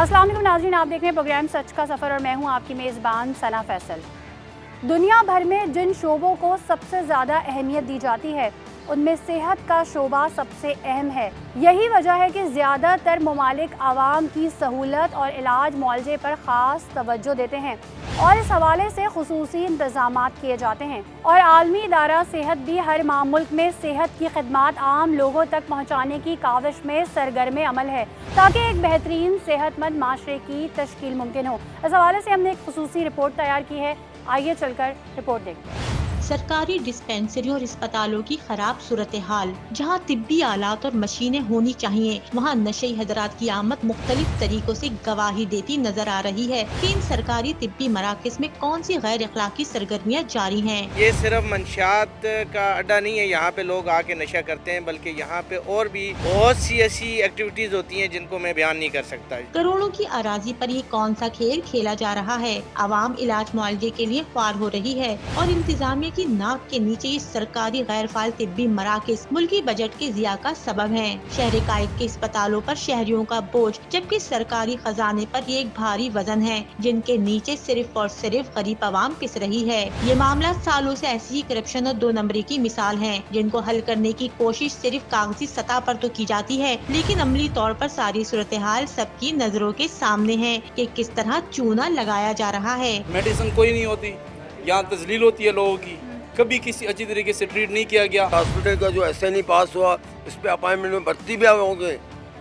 अस्सलाम वालेकुम नाज़रीन, आप देख रहे हैं प्रोग्राम सच का सफ़र और मैं हूं आपकी मेज़बान सना फैसल। दुनिया भर में जिन शोबों को सबसे ज़्यादा अहमियत दी जाती है उनमें सेहत का शोबा सबसे अहम है। यही वजह है कि ज़्यादातर ममालिक आवाम की सहूलत और इलाज मुआवजे पर ख़ास तवज्जो देते हैं और इस हवाले से खुसूसी इंतज़ामात किए जाते हैं। और आलमी इदारा सेहत भी हर मुल्क में सेहत की खिदमात आम लोगों तक पहुँचाने की काविश में सरगर्म अमल है ताकि एक बेहतरीन सेहतमंद माशरे की तश्कील मुमकिन हो। इस हवाले से हमने एक खुसूसी रिपोर्ट तैयार की है, आइए चलकर रिपोर्ट देखते हैं। सरकारी डिस्पेंसरियों और अस्पतालों की खराब सूरत हाल। जहाँ तिब्बी आलात और मशीनें होनी चाहिए, वहाँ नशे हजरात की आमद मुख्तलिफ तरीकों से गवाही देती नजर आ रही है कि इन सरकारी तिब्बी मराकज में कौन सी गैर अखलाकी सरगर्मियाँ जारी हैं। ये सिर्फ मंशियात का अड्डा नहीं है, यहाँ पे लोग आके नशा करते हैं, बल्कि यहाँ पे और भी बहुत सी ऐसी एक्टिविटीज होती हैं जिनको मैं बयान नहीं कर सकता। करोड़ों की अराजी पर ये कौन सा खेल खेला जा रहा है। आवाम इलाज मुआवजे के लिए ख्वार हो रही है और इंतजामिया की नाक के नीचे ये सरकारी गैर फाल तिब्बी मराकज मुल्की बजट के जिया का सबब है। शहर कायद के अस्पतालों पर शहरियों का बोझ, जबकि सरकारी खजाने पर ये एक भारी वजन है जिनके नीचे सिर्फ और सिर्फ गरीब आवाम पिस रही है। ये मामला सालों से ऐसी ही करप्शन और 2 नंबरी की मिसाल है जिनको हल करने की कोशिश सिर्फ कागजी सतह पर तो की जाती है, लेकिन अमली तौर पर सारी सूरत हाल सबकी नजरों के सामने है कि किस तरह चूना लगाया जा रहा है। मेडिसिन कोई नहीं होती, यहाँ तजलील होती है लोगों की, कभी किसी अच्छी तरीके से ट्रीट नहीं किया गया। हॉस्पिटल का जो SNE पास हुआ, इस पे अपॉइंटमेंट में भर्ती भी हो गए,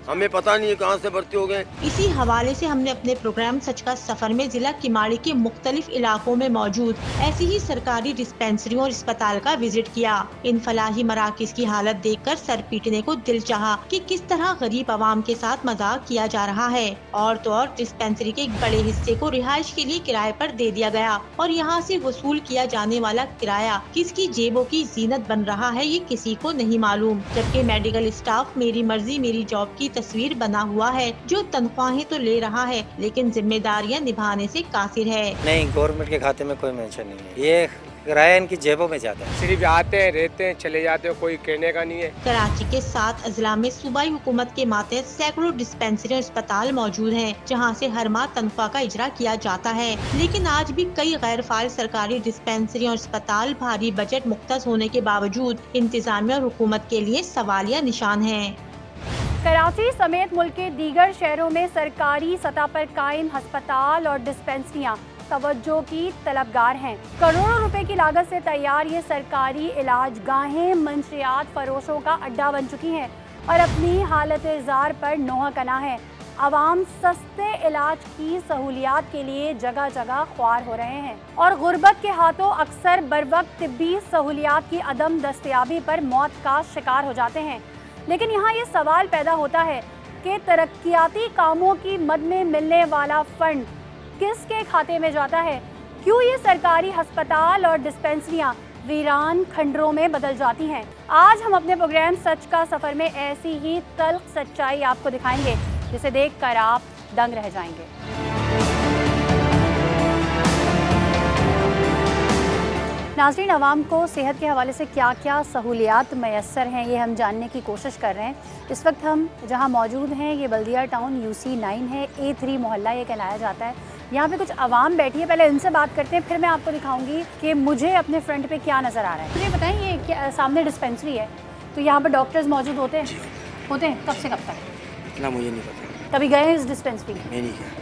हमें पता नहीं है कहाँ से भर्ती हो गए। इसी हवाले से हमने अपने प्रोग्राम सच का सफर में जिला किमाड़ी के मुख्तलिफ इलाकों में मौजूद ऐसी ही सरकारी डिस्पेंसरियों और अस्पताल का विजिट किया। इन फलाही मराकज की हालत देखकर सर पीटने को दिल चाहा कि किस तरह गरीब आवाम के साथ मजाक किया जा रहा है। और तो और डिस्पेंसरी के एक बड़े हिस्से को रिहाइश के लिए किराए पर दे दिया गया और यहाँ से वसूल किया जाने वाला किराया किसकी जेबों की जीनत बन रहा है ये किसी को नहीं मालूम। जबकि मेडिकल स्टाफ मेरी मर्जी मेरी जॉब की तस्वीर बना हुआ है, जो तनख्वाहें तो ले रहा है लेकिन जिम्मेदारियां निभाने से कासिर है। नहीं, गवर्नमेंट के खाते में कोई मेंशन नहीं है, ये किराया इनकी जेबों में जाता है। सिर्फ आते हैं, रहते हैं, चले जाते हैं, कोई कहने का नहीं है। कराची के 7 अजला में सूबाई हुकूमत के मातहत सैकड़ों डिस्पेंसरी और अस्पताल मौजूद हैं, जहां से हर माह तनख्वाह का इजरा किया जाता है, लेकिन आज भी कई गैर फाल सरकारी डिस्पेंसरी और अस्पताल भारी बजट मुख्तस होने के बावजूद इंतजामिया और हुकूमत के लिए सवालिया निशान है। कराची समेत मुल्क के दीगर शहरों में सरकारी सतह पर कायम अस्पताल और डिस्पेंसरियां तवज्जो की तलबगार हैं। करोड़ों रुपए की लागत से तैयार ये सरकारी इलाज गाहें मंशियात फरोशों का अड्डा बन चुकी हैं और अपनी हालत जार पर नोह कना है। आवाम सस्ते इलाज की सहूलियात के लिए जगह जगह ख्वार हो रहे हैं और गुर्बत के हाथों अक्सर बरवक्त तिब्बी सहूलियात की अदम दस्तयाबी पर मौत का शिकार हो जाते हैं। लेकिन यहाँ ये सवाल पैदा होता है कि तरक्याती कामों की मद में मिलने वाला फंड किसके खाते में जाता है? क्यों ये सरकारी अस्पताल और डिस्पेंसरियाँ वीरान खंडरों में बदल जाती हैं? आज हम अपने प्रोग्राम सच का सफ़र में ऐसी ही तल्ख सच्चाई आपको दिखाएंगे जिसे देखकर आप दंग रह जाएंगे। नाज़रीन, आवाम को सेहत के हवाले से क्या क्या सहूलियात मैसर हैं ये हम जानने की कोशिश कर रहे हैं। इस वक्त हम जहां मौजूद हैं ये बल्दिया टाउन UC9 है, A3 मोहल्ला ये कहलाया जाता है। यहाँ पे कुछ आवाम बैठी है, पहले इनसे बात करते हैं, फिर मैं आपको दिखाऊंगी कि मुझे अपने फ्रंट पे क्या नज़र आ रहा है। मुझे बताएं, ये क्या सामने डिस्पेंसरी है तो यहाँ पर डॉक्टर्स मौजूद होते हैं कब से कब तक? इतना मुझे नहीं पता। कभी गए इस डिस्पेंसरी में?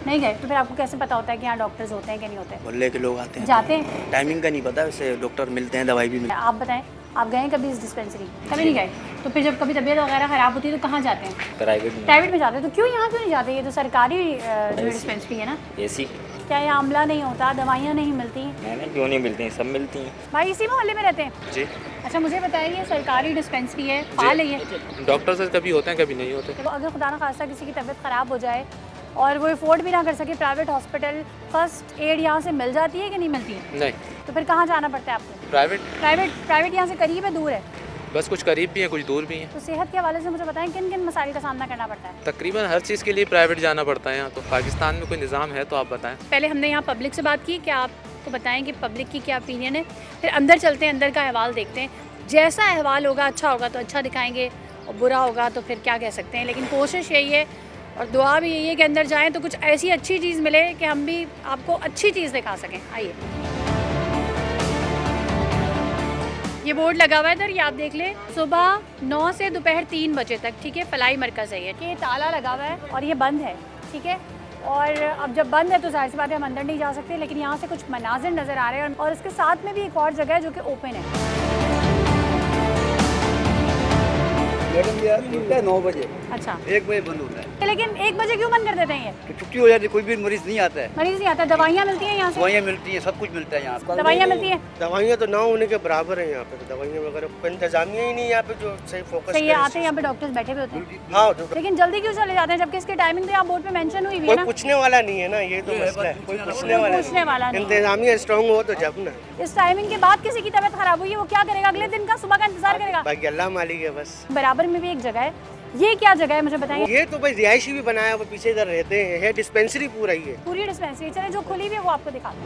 नहीं गए तो फिर आपको कैसे पता होता है कि यहाँ डॉक्टर्स होते हैं कि नहीं होते? मोहल्ले के लोग आते हैं, जाते हैं। टाइमिंग का नहीं पता, वैसे डॉक्टर मिलते हैं, दवाई भी मिलती है। आप बताएं, आप गए कभी इस डिस्पेंसरी? कभी नहीं गए। तो फिर जब कभी तबीयत वगैरह ख़राब होती है तो कहाँ जाते हैं? प्राइवेट में जाते हैं। तो क्यों यहाँ क्यों नहीं जाते? ये तो सरकारी जो डिस्पेंसरी है ना। ऐसी क्या यहाँ अमला नहीं होता, दवाइयाँ नहीं मिलती? नहीं, क्यों नहीं मिलती हैं, सब मिलती हैं। भाई इसी मोहल्ले में रहते हैं जी। अच्छा, मुझे बताइए, ये सरकारी डिस्पेंसरी है, फाल है ये? डॉक्टर से कभी होते हैं, कभी नहीं होते। तो अगर खुदा न खास्ता किसी की तबीयत ख़राब हो जाए और वो अफोर्ड भी ना कर सके, प्राइवेट हॉस्पिटल फर्स्ट एड यहाँ से मिल जाती है कि नहीं मिलती है? नहीं। तो फिर कहाँ जाना पड़ता है आपको? प्राइवेट यहाँ से करीब है, दूर है? बस कुछ करीब भी है, कुछ दूर भी है। तो सेहत के हवाले से मुझे बताएं किन किन मसाइल का सामना करना पड़ता है? तकरीबन हर चीज़ के लिए प्राइवेट जाना पड़ता है। यहाँ तो पाकिस्तान में कोई निज़ाम है तो आप बताएं। पहले हमने यहाँ पब्लिक से बात की, क्या आपको बताएं कि पब्लिक की क्या ओपिनियन है, फिर अंदर चलते हैं, अंदर का अहवाल देखते हैं। जैसा अहवाल होगा, अच्छा होगा तो अच्छा दिखाएंगे और बुरा होगा तो फिर क्या कह सकते हैं। लेकिन कोशिश यही है और दुआ भी यही है कि अंदर जाएं तो कुछ ऐसी अच्छी चीज़ मिले कि हम भी आपको अच्छी चीज़ दिखा सकें। आइए, ये बोर्ड लगा हुआ है इधर, ये आप देख लें, सुबह 9 से दोपहर 3 बजे तक, ठीक है, फलाई मरकज़ है ये ताला लगा हुआ है और ये बंद है, ठीक है। और अब जब बंद है तो जाहिर सी बात है हम अंदर नहीं जा सकते, लेकिन यहाँ से कुछ मनाजिर नज़र आ रहे हैं और इसके साथ में भी एक और जगह है जो कि ओपन है। मैडम यार खुलता है 9 बजे, अच्छा 1 बजे बंद होता है। लेकिन 1 बजे क्यों बंद कर देते हैं ये? तो छुट्टी हो जाती है, कोई भी मरीज नहीं आता है। मरीज नहीं आता, दवाइयाँ मिलती हैं यहाँ से? दवाइयाँ मिलती हैं, सब कुछ मिलता है यहाँ पे। दवाइयाँ मिलती हैं? दवाइयाँ तो ना होने के बराबर है यहाँ पे, तो दवाइयाँ वगैरह कोई इंतजामिया ही नहीं यहाँ पे जो सही फोकस सही है। आते हैं यहाँ पे डॉक्टर्स बैठे हुए होते हैं। हाँ, लेकिन जल्दी क्यों चले जाते हैं जबकि इसकी टाइमिंग तो यहाँ बोर्ड पे मेंशन हुई हुई है ना? कोई पूछने वाला नहीं है ना, ये तो मसला है, कोई पूछने वाला नहीं। इंतजामिया स्ट्रॉन्ग हो तो जब ना। इस टाइमिंग के बाद किसी की तबीयत खराब हुई है, वो क्या करेगा? अगले दिन का सुबह का इंतजार करेगा? बाकी अल्लाह मालिक है बस। बराबर में भी एक जगह है, ये क्या जगह है मुझे बताएंगे? ये तो भाई रिहायशी भी बनाया हुआ, पीछे इधर रहते हैं, है डिस्पेंसरी पूरा ही है, पूरी डिस्पेंसरी। चले जो खुली हुई है वो आपको दिखा दूं।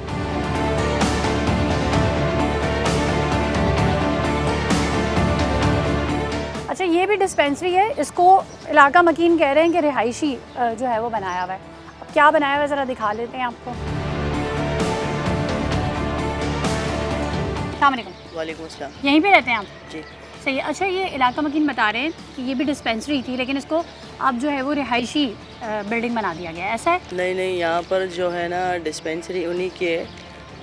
अच्छा, ये भी डिस्पेंसरी है, इसको इलाका मकीन कह रहे हैं कि रिहायशी जो है वो बनाया हुआ है। अब क्या बनाया हुआ है ज़रा दिखा लेते हैं आपको। अस्सलाम वालेकुम। वालेकुम अस्सलाम। यहीं पे रहते हैं आप? जी सही है। अच्छा, ये इलाका मकीन बता रहे हैं कि ये भी डिस्पेंसरी थी, लेकिन इसको अब जो है वो रिहायशी बिल्डिंग बना दिया गया है, ऐसा है? नहीं नहीं, यहाँ पर जो है ना डिस्पेंसरी उन्हीं की है,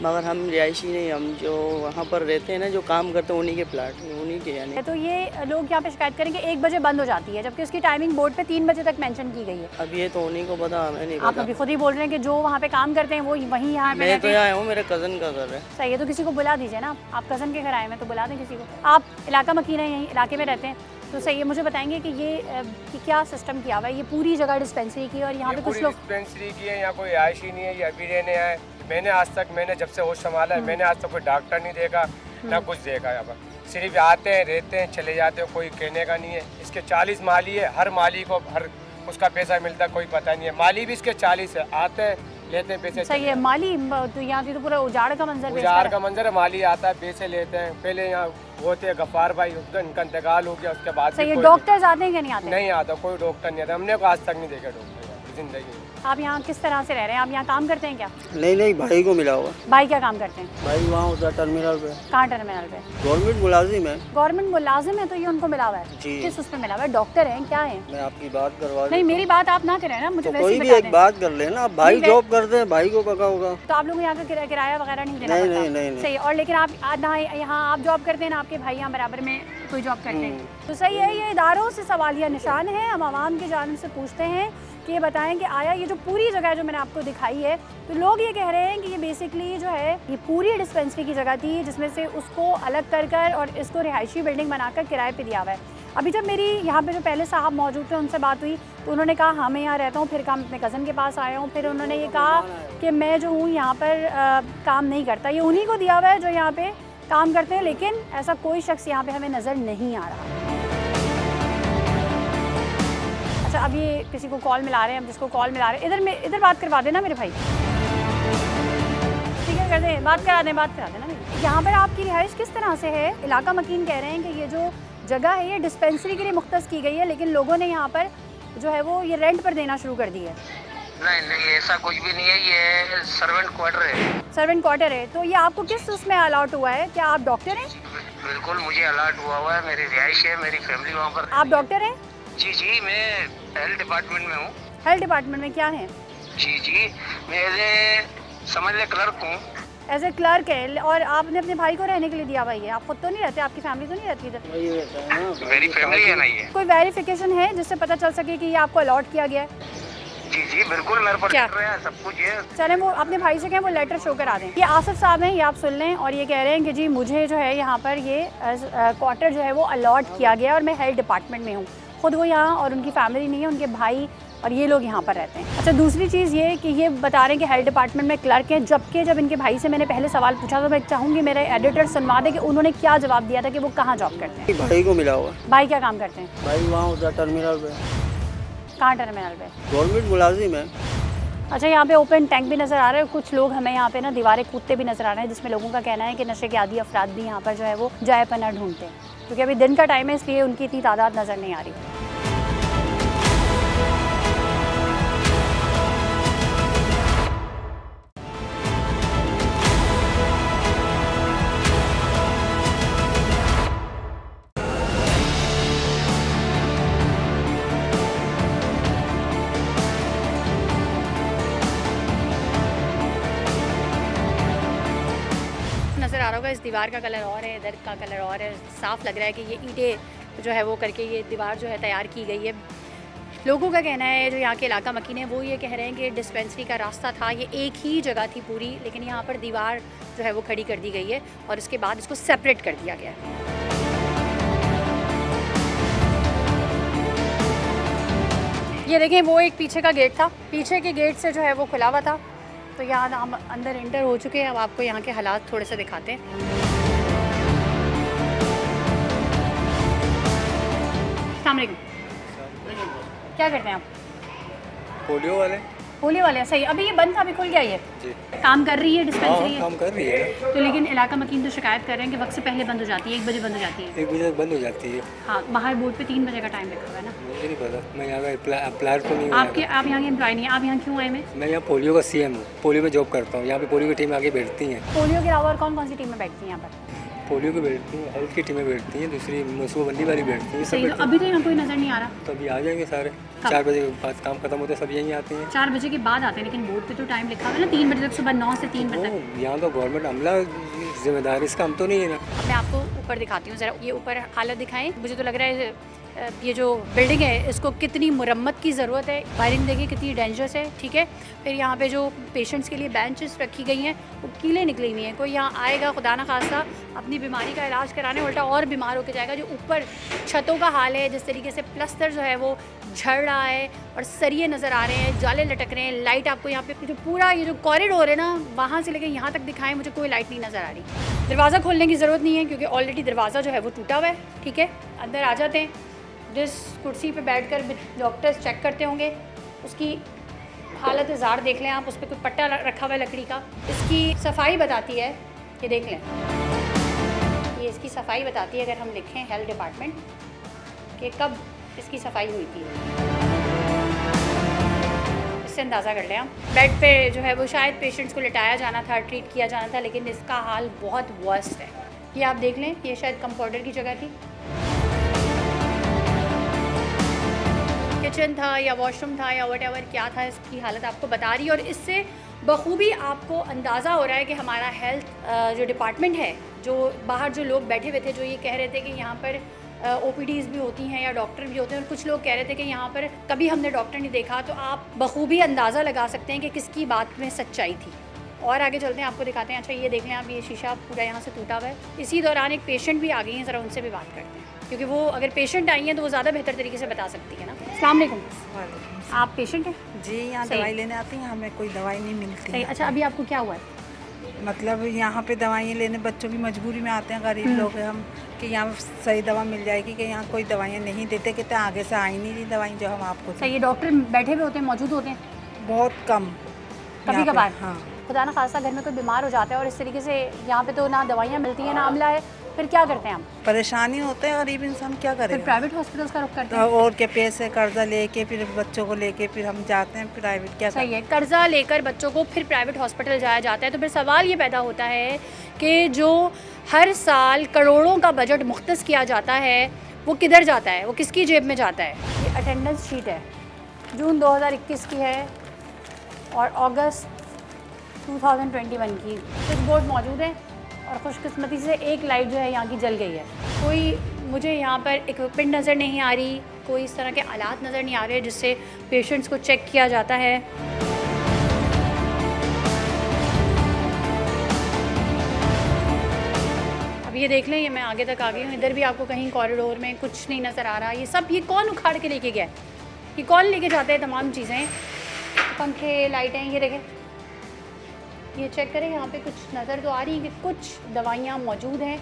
मगर हम रिहायशी नहीं, हम जो वहाँ पर रहते हैं ना, जो काम करते हैं उन्हीं के प्लाट उन्हीं के यानी। तो ये लोग यहाँ पे शिकायत करेंगे 1 बजे बंद हो जाती है, जबकि उसकी टाइमिंग बोर्ड पे 3 बजे तक मेंशन की गई है। अब ये तो उन्हीं को पता, हमें नहीं आप पता। अभी खुद ही बोल रहे हैं कि जो वहाँ पे काम करते हैं वो वहीं यहाँ पे मैं तो यहाँ हूँ, मेरे कज़न का घर है। सही है, तो किसी को बुला दीजिए ना, आप कज़न के घर आए हैं तो बुला दें किसी को। आप इलाका मकीन है, यहीं इलाके में रहते हैं, तो सही है। मुझे बताएंगे कि ये कि क्या सिस्टम किया हुआ है, ये पूरी जगह डिस्पेंसरी की और यहाँ पे कुछ लोग डिस्पेंसरी की है, यहाँ कोई रिहायशी नहीं है, ये अभी रहने आए। मैंने जब से होश संभाला है, मैंने आज तक कोई डॉक्टर नहीं देखा ना कुछ देखा। यहाँ पर सिर्फ आते हैं, रहते हैं, चले जाते हैं, कोई कहने का नहीं है। इसके 40 माली है, हर माली को हर उसका पैसा मिलता है, कोई पता नहीं है। माली भी इसके 40 है, आते हैं, लेते हैं पैसे। सही है। माली तो यहाँ की तो पूरा उजाड़ का मंजर, उजाड़ का मंजर है। माली आता है, पैसे लेते हैं। पहले यहाँ होते हैं गफ्फार भाई, उनका इंतकाल हो गया, उसके बाद सही है। डॉक्टर्स आते हैं कि नहीं आते? नहीं आता, कोई डॉक्टर नहीं आता, हमने को आज तक नहीं देखा डॉक्टर जिंदगी। आप यहाँ किस तरह से रह रहे हैं? आप यहाँ काम करते हैं क्या? नहीं, भाई को मिला हुआ। भाई क्या काम करते हैं? भाई वहाँ होता है टर्मिनल पे। कहाँ टर्मिनल पे? गवर्नमेंट मुलाजिम है। गवर्नमेंट मुलाजिम है, तो ये उनको मिला हुआ है? जी। किस उस पे मिला हुआ है? डॉक्टर हैं क्या है? मैं आपकी बात करवा नहीं, मेरी बात आप ना करें ना, मुझे वैसे कोई भी एक बात कर लेना। आप भाई जॉब करते हैं, भाई को पता होगा। तो आप लोग यहाँ का किराया वगैरह नहीं देना पड़ता? नहीं। सही। और लेकिन आप यहाँ आप जॉब करते हैं ना, आपके भाई यहाँ बराबर में कोई जॉब करते हैं, तो सही है। ये इदारों से सवालिया निशान है। हम आवाम की जानिब से पूछते हैं कि ये बताएं कि आया ये जो पूरी जगह जो मैंने आपको दिखाई है, तो लोग ये कह रहे हैं कि ये बेसिकली जो है ये पूरी डिस्पेंसरी की जगह थी, जिसमें से उसको अलग कर और इसको रिहायशी बिल्डिंग बनाकर किराए पे दिया हुआ है। अभी जब मेरी यहाँ पे जो पहले साहब मौजूद थे उनसे बात हुई तो उन्होंने कहा हाँ मैं यहाँ रहता हूँ, फिर काम अपने कज़न के पास आया हूँ, फिर उन्होंने ये कहा कि मैं जो हूँ यहाँ पर काम नहीं करता, ये उन्हीं को दिया हुआ है जो यहाँ पर काम करते हैं, लेकिन ऐसा कोई शख्स यहाँ पर हमें नज़र नहीं आ रहा। अच्छा, अब ये किसी को कॉल मिला रहे हैं, हम जिसको कॉल मिला रहे हैं इधर बात करवा देना मेरे भाई, स्पीकर कर दें, बात करा देना मेरी। यहाँ पर आपकी रिहाइश किस तरह से है? इलाका मकीन कह रहे हैं कि ये जो जगह है ये डिस्पेंसरी के लिए मुख्तस की गई है, लेकिन लोगों ने यहाँ पर जो है वो ये रेंट पर देना शुरू कर दी है। नहीं, ऐसा कुछ भी नहीं है, ये सर्वेंट क्वार्टर है। सर्वेंट क्वार्टर है, तो ये आपको किस उसमें अलॉट हुआ है? क्या आप डॉक्टर हैं? बिल्कुल, मुझे अलॉट हुआ है, मेरी रिहाइश है, मेरी फैमिली वहाँ पर। आप डॉक्टर हैं? जी, मैं हेल्थ डिपार्टमेंट में हूँ। हेल्थ डिपार्टमेंट में क्या है? जी, मैं एज ए समझ ले क्लर्क हूँ। एज ए क्लर्क है, और आपने अपने भाई को रहने के लिए दिया हुआ है? आप खुद तो नहीं रहते, आपकी फैमिली तो नहीं रहती इधर? मेरी फैमिली है ना ये। कोई वेरिफिकेशन है जिससे पता चल सके कि ये आपको अलॉट किया गया है? जी, बिल्कुल, मेरे पर लेटर है, सब कुछ है। चलें, वो अपने भाई से कहें वो लेटर शो करा दें। ये आसिफ साहब हैं, ये आप सुन लें, और ये कह रहे हैं कि जी मुझे जो है यहाँ पर ये क्वार्टर जो है वो अलॉट किया गया और मैं हेल्थ डिपार्टमेंट में हूँ। खुद वो यहाँ और उनकी फैमिली नहीं है, उनके भाई और ये लोग यहाँ पर रहते हैं। अच्छा, दूसरी चीज़ ये कि ये बता रहे हैं कि हेल्थ डिपार्टमेंट में क्लर्क हैं, जबकि जब इनके भाई से मैंने पहले सवाल पूछा तो मैं चाहूँगी मेरे एडिटर सुनवा दे कि उन्होंने क्या जवाब दिया था कि वो कहाँ जॉब करते हैं। भाई को मिला हुआ। भाई क्या काम करते हैं? भाई वहाँ होता है टर्मिनल पे। कहाँ टर्मिनल पे? गवर्नमेंट मुलाजिम है। अच्छा, यहाँ पे ओपन टैंक भी नज़र आ रहा है, कुछ लोग हमें यहाँ पे ना दीवारें कूदते भी नज़र आ रहे हैं, जिसमें लोगों का कहना है कि नशे के आदी अफराद भी यहाँ पर जो है वो जाए पना ढूंढते हैं, क्योंकि अभी दिन का टाइम है इसलिए उनकी इतनी तादाद नज़र नहीं आ रही। नज़र आ रहा होगा, इस दीवार का कलर और है, इधर का कलर और है। साफ़ लग रहा है कि ये ईंटें जो है वो करके ये दीवार जो है तैयार की गई है। लोगों का कहना है, जो यहाँ के इलाका मकीन है, वो ये कह रहे हैं कि डिस्पेंसरी का रास्ता था, ये एक ही जगह थी पूरी, लेकिन यहाँ पर दीवार जो है वो खड़ी कर दी गई है और इसके बाद इसको सेपरेट कर दिया गया है। ये देखें, वो एक पीछे का गेट था, पीछे के गेट से जो है वो खुला हुआ था, तो यहाँ हम अंदर एंटर हो चुके हैं। अब आपको यहाँ के हालात थोड़े से दिखाते हैं। अस्सलाम वालेकुम, क्या करते हैं आप? पोलियो वाले। पोलियो वाले, सही। अभी ये बंद था, अभी खुल गया ये जी। काम कर रही है डिस्पेंसरी? काम कर रही है। तो लेकिन इलाका मकीन तो शिकायत कर रहे हैं कि वक्त से पहले बंद हो जाती है, 1 बजे बंद हो जाती है। 1 बजे बंद हो जाती है। हाँ, बाहर बोर्ड पे 3 बजे का टाइम लिखा हुआ है ना। मुझे नहीं पता, मैं यहाँ का अप्लायर तो नहीं हूँ। आप यहाँ के एम्प्लॉय नहीं है, आप यहाँ क्यों आए? मैं यहाँ पोलियो का CM हूँ, पोलियो में जॉब करता हूँ। यहाँ पे पोलियो की टीम आगे बैठती हैं। पोलियो के अलावा और कौन कौन सी टीमें बैठती हैं यहाँ पर? पोलियो की बैठती हैं, हेल्थ की टीमें बैठती हैं, दूसरी मनसूबाबंदी वाली बैठती हैं। सही, तो अभी तो यहाँ कोई नज़र नहीं आ रहा। तो अभी आ जाएंगे सारे। 4 बजे के बाद काम खत्म होते सब यहीं आते हैं। 4 बजे के बाद आते हैं, लेकिन बोर्ड पे तो टाइम लिखा हुआ है ना, 3 बजे तक, सुबह 9 से 3 बजे तक। यहाँ तो गवर्नमेंट अमला जिम्मेदार, इसका हम तो नहीं है ना। मैं आपको ऊपर दिखाती हूँ ज़रा, ये ऊपर हालत दिखाएं। मुझे तो लग रहा है ये जो बिल्डिंग है इसको कितनी मुरम्मत की ज़रूरत है। वायरिंग देखिए कितनी डेंजरस है, ठीक है। फिर यहाँ पे जो पेशेंट्स के लिए बेंचेस रखी गई हैं वो कीलें निकली हुई हैं। कोई यहाँ आएगा खुदा न खास्ता अपनी बीमारी का इलाज कराने, उल्टा और बीमार होकर जाएगा। जो ऊपर छतों का हाल है, जिस तरीके से प्लस्तर जो है वो झड़ रहा है और सरिये नज़र आ रहे हैं, जाले लटक रहे हैं। लाइट आपको यहाँ पे जो पूरा ये जो कॉरिडोर है ना, वहाँ से लेकर यहाँ तक दिखाएं, मुझे कोई लाइट नहीं नज़र आ रही। दरवाज़ा खोलने की ज़रूरत नहीं है क्योंकि ऑलरेडी दरवाज़ा जो है वो टूटा हुआ है, ठीक है। अंदर आ जाते हैं। जिस कुर्सी पे बैठकर डॉक्टर्स चेक करते होंगे उसकी हालत ज़ार देख लें आप, उस पर कोई पट्टा रखा हुआ है लकड़ी का। इसकी सफाई बताती है, ये देख लें, ये इसकी सफाई बताती है। अगर हम लिखें हेल्थ डिपार्टमेंट कि कब इसकी सफाई हुई थी, इससे अंदाज़ा कर लें आप। बेड पे जो है वो शायद पेशेंट्स को लिटाया जाना था, ट्रीट किया जाना था, लेकिन इसका हाल बहुत वर्स्ट है। ये आप देख लें, ये शायद कंपाउंडर की जगह थी, किचन था या वॉशरूम था या व्हाटएवर क्या था, इसकी हालत आपको बता रही है। और इससे बखूबी आपको अंदाज़ा हो रहा है कि हमारा हेल्थ जो डिपार्टमेंट है, जो बाहर जो लोग बैठे हुए थे जो ये कह रहे थे कि यहाँ पर OPDs भी होती हैं या डॉक्टर भी होते हैं, और कुछ लोग कह रहे थे कि यहाँ पर कभी हमने डॉक्टर नहीं देखा, तो आप बखूबी अंदाज़ा लगा सकते हैं कि किसकी बात में सच्चाई थी। और आगे चलते हैं, आपको दिखाते हैं। अच्छा, ये देख लें आप, ये शीशा पूरा यहाँ से टूटा हुआ है। इसी दौरान एक पेशेंट भी आ गई हैं, ज़रा उनसे भी बात करते हैं, क्योंकि वो अगर पेशेंट आई हैं तो वो ज़्यादा बेहतर तरीके से बता सकती है ना। अस्सलाम वालेकुम। आप पेशेंट हैं? जी, यहाँ दवाई लेने आती हैं, हमें कोई दवाई नहीं मिलती। सही। अच्छा, अभी आपको क्या हुआ है? मतलब यहाँ पे दवाइयाँ लेने बच्चों की मजबूरी में आते हैं, गरीब लोग हैं हम, कि यहाँ सही दवा मिल जाएगी, कि यहाँ कोई दवाइयाँ नहीं देते, कहते आगे से आई नहीं रही दवाई जो हम आपको। सही है। डॉक्टर बैठे हुए होते हैं, मौजूद होते हैं? बहुत कम, कभी कभार। हाँ, खुदा न खासा घर में कोई बीमार हो जाता है और इस तरीके से यहाँ पे तो ना दवाइयाँ मिलती हैं ना अमला है, फिर क्या करते हैं हम? परेशानी होते हैं, गरीब इंसान क्या करें। फिर प्राइवेट हॉस्पिटल्स का रुख करते हैं। और क्या, पैसे कर्जा लेके फिर बच्चों को लेके फिर हम जाते हैं प्राइवेट। क्या सही है, कर्जा लेकर बच्चों को फिर प्राइवेट हॉस्पिटल जाया जाता है। तो फिर सवाल ये पैदा होता है कि जो हर साल करोड़ों का बजट मुख्तस किया जाता है वो किधर जाता है, वो किसकी जेब में जाता है? ये अटेंडेंस शीट है, जून 2021 की है और अगस्त 2021 की। कुछ बोर्ड मौजूद है और खुशकिस्मती से एक लाइट जो है यहाँ की जल गई है। कोई मुझे यहाँ पर इक्विपमेंट नज़र नहीं आ रही, कोई इस तरह के आलात नज़र नहीं आ रहे जिससे पेशेंट्स को चेक किया जाता है। अब ये देख लें, ये मैं आगे तक आ गई हूँ। इधर भी आपको कहीं कॉरिडोर में कुछ नहीं नज़र आ रहा। ये सब ये कौन उखाड़ के लेके गया? ये कौन लेके जाते हैं तमाम चीज़ें? पंखे, लाइटें, ये देखें, ये चेक करें। यहाँ पे कुछ नज़र तो आ रही है कि कुछ दवाइयाँ मौजूद हैं,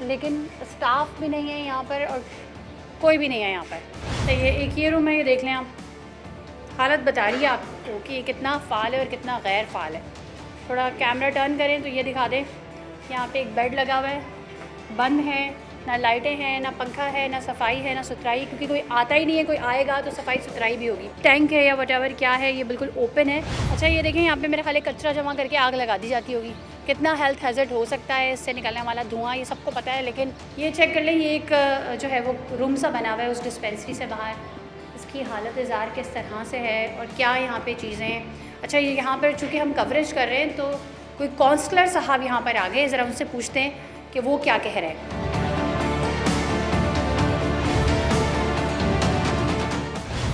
लेकिन स्टाफ भी नहीं है यहाँ पर और कोई भी नहीं है यहाँ पर। तो ये एक ये रूम है, ये देख लें आप। हालत बता रही है आपको कि ये कितना फ़ाल है और कितना गैर फ़ाल है। थोड़ा कैमरा टर्न करें तो ये दिखा दें। यहाँ पे एक बेड लगा हुआ है, बंद है, ना लाइटें हैं, ना पंखा है, ना सफाई है, ना सुथराई, क्योंकि कोई आता ही नहीं है। कोई आएगा तो सफाई सुथराई भी होगी। टैंक है या व्हाटएवर क्या है, ये बिल्कुल ओपन है। अच्छा, ये देखें, यहाँ पे मेरे ख्याल कचरा जमा करके आग लगा दी जाती होगी। कितना हेल्थ हैज़र्ड हो सकता है इससे निकलने वाला धुआं, ये सबको पता है। लेकिन ये चेक कर लें, ये एक जो है वो रूम सा बना हुआ है उस डिस्पेंसरी से बाहर। इसकी हालत ज़ार किस तरह से है और क्या यहाँ पे चीज़ें। अच्छा, ये यहाँ पर चूँकि हम कवरेज कर रहे हैं तो कोई काउंसलर साहब यहाँ पर आ गए, ज़रा उनसे पूछते हैं कि वो क्या कह रहे हैं।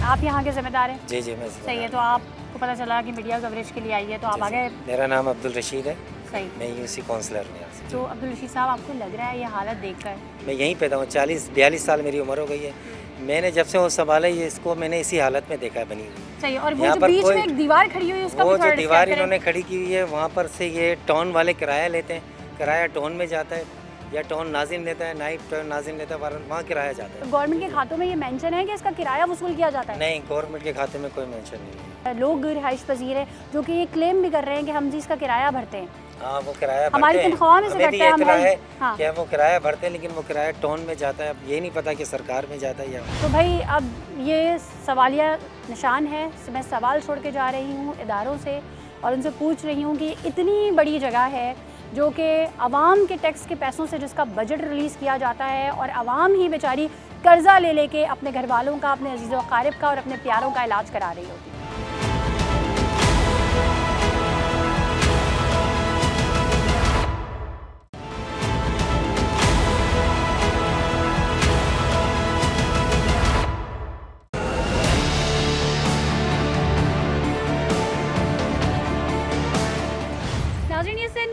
आप यहाँ के जिम्मेदार हैं? जी मैं सही है। तो आपको पता चला कि मीडिया कवरेज के लिए आई है, तो आप आ गए? मेरा नाम अब्दुल रशीद है। सही। मैं यूसी काउंसलर में। तो अब्दुल रशीद साहब, आपको लग रहा है ये हालत देखकर? मैं यहीं पैदा हूँ, 42 साल मेरी उम्र हो गई है। मैंने जब से वो संभाला ये इसको मैंने इसी हालत में देखा है बनी हुई। सही है। और वो जो बीच में एक दीवार खड़ी हुई है उसका वो जो दीवार इन्होंने खड़ी की हुई है वहाँ पर से ये टाउन वाले किराया लेते हैं, किराया टाउन में जाता है या टाउन नाजिम लेता है, नाइब नाजिम लेता है, वहाँ किराया जाता है। तो गवर्नमेंट के खातों में ये मेंशन है कि इसका किराया वसूल किया जाता है? नहीं, गवर्नमेंट के खाते में कोई मेंशन नहीं है। लोग रिहाइश पजीर हैं जो कि ये क्लेम भी कर रहे हैं कि हम जी इसका किराया भरते हैं। हाँ, वो किराया हमारी तनख्वाह में से कटता है। हमें है हाँ। कि वो किराया भरते हैं, लेकिन वो किराया टाउन में जाता है। अब ये नहीं पता कि सरकार में जाता है या। तो भाई अब ये सवालिया निशान है। मैं सवाल छोड़ के जा रही हूँ इदारों से और उनसे पूछ रही हूँ कि इतनी बड़ी जगह है जो कि आवाम के टैक्स के पैसों से जिसका बजट रिलीज़ किया जाता है और आवाम ही बेचारी कर्जा ले लेके अपने घर वालों का, अपने अजीज़ व अकारिब का और अपने प्यारों का इलाज करा रही होती है।